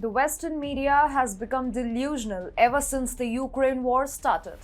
The Western media has become delusional ever since the Ukraine war started.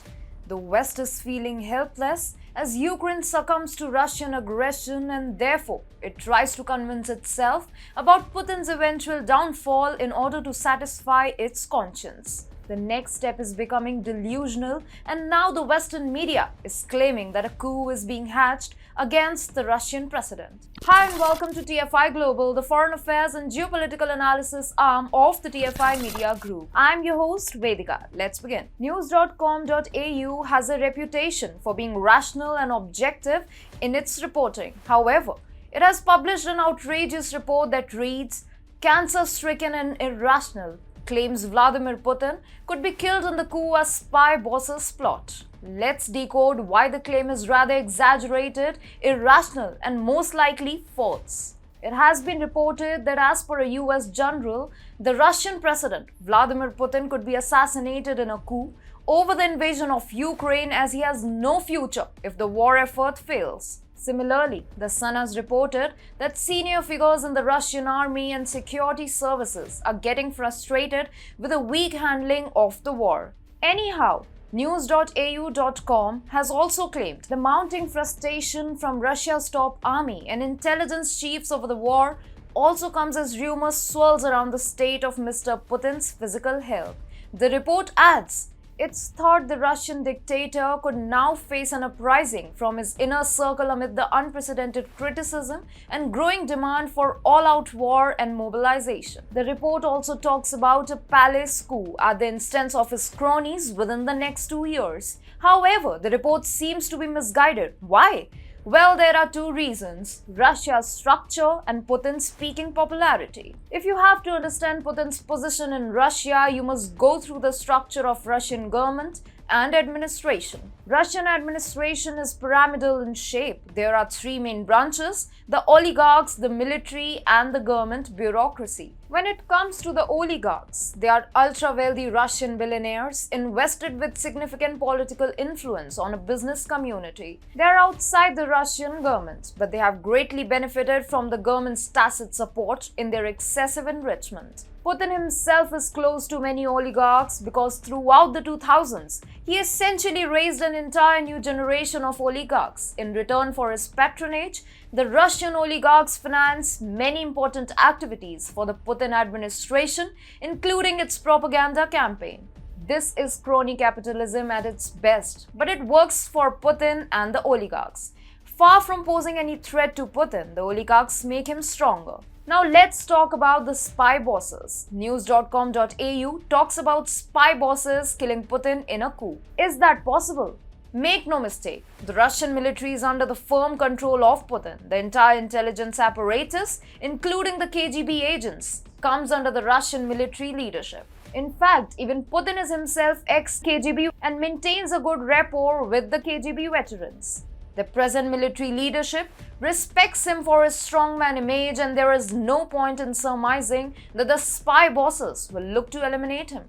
The West is feeling helpless as Ukraine succumbs to Russian aggression and therefore it tries to convince itself about Putin's eventual downfall in order to satisfy its conscience. The next step is becoming delusional, and now the Western media is claiming that a coup is being hatched against the Russian president. Hi and welcome to TFI Global, the foreign affairs and geopolitical analysis arm of the TFI Media Group. I'm your host, Vedika. Let's begin. News.com.au has a reputation for being rational and objective in its reporting. However, it has published an outrageous report that reads, "Cancer-stricken and irrational, claims Vladimir Putin could be killed in the coup as spy bosses plot." Let's decode why the claim is rather exaggerated, irrational, and most likely false. It has been reported that as per a US general, the Russian president Vladimir Putin could be assassinated in a coup over the invasion of Ukraine, as he has no future if the war effort fails. Similarly, The Sun has reported that senior figures in the Russian army and security services are getting frustrated with the weak handling of the war. Anyhow, News.au.com has also claimed the mounting frustration from Russia's top army and intelligence chiefs over the war also comes as rumors swirls around the state of Mr. Putin's physical health. The report adds, it's thought the Russian dictator could now face an uprising from his inner circle amid the unprecedented criticism and growing demand for all-out war and mobilization. The report also talks about a palace coup at the instance of his cronies within the next 2 years. However, the report seems to be misguided. Why? Well, there are two reasons: Russia's structure and Putin's speaking popularity. If you have to understand Putin's position in Russia, you must go through the structure of Russian government and administration. Russian administration is pyramidal in shape. There are three main branches: the oligarchs, the military, and the government bureaucracy. When it comes to the oligarchs, they are ultra-wealthy Russian billionaires invested with significant political influence on a business community. They are outside the Russian government, but they have greatly benefited from the government's tacit support in their excessive enrichment. Putin himself is close to many oligarchs because throughout the 2000s, he essentially raised an entire new generation of oligarchs. In return for his patronage, the Russian oligarchs finance many important activities for the Putin administration, including its propaganda campaign. This is crony capitalism at its best, but it works for Putin and the oligarchs. Far from posing any threat to Putin, the oligarchs make him stronger. Now let's talk about the spy bosses. News.com.au talks about spy bosses killing Putin in a coup. Is that possible? Make no mistake, the Russian military is under the firm control of Putin. The entire intelligence apparatus, including the KGB agents, comes under the Russian military leadership. In fact, even Putin is himself ex-KGB and maintains a good rapport with the KGB veterans. The present military leadership respects him for his strongman image, and there is no point in surmising that the spy bosses will look to eliminate him.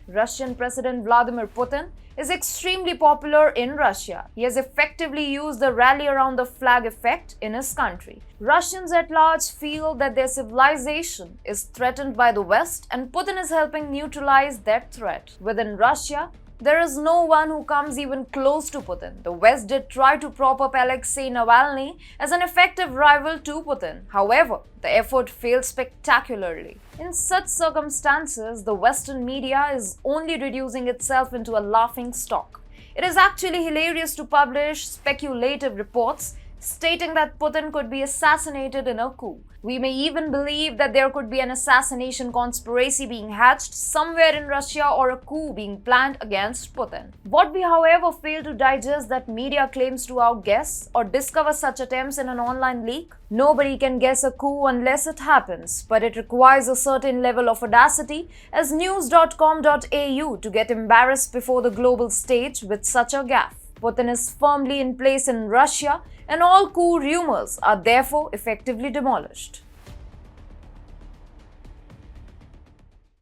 Russian President Vladimir Putin is extremely popular in Russia. He has effectively used the rally around the flag effect in his country. Russians at large feel that their civilization is threatened by the West, and Putin is helping neutralize that threat. Within Russia, there is no one who comes even close to Putin. The West did try to prop up Alexei Navalny as an effective rival to Putin. However, the effort failed spectacularly. In such circumstances, the Western media is only reducing itself into a laughing stock. It is actually hilarious to publish speculative reports stating that Putin could be assassinated in a coup. We may even believe that there could be an assassination conspiracy being hatched somewhere in Russia or a coup being planned against Putin. What we, however, fail to digest that media claims to outguess or discover such attempts in an online leak. Nobody can guess a coup unless it happens, but it requires a certain level of audacity as News.com.au to get embarrassed before the global stage with such a gaffe. Putin is firmly in place in Russia, and all coup rumors are therefore effectively demolished.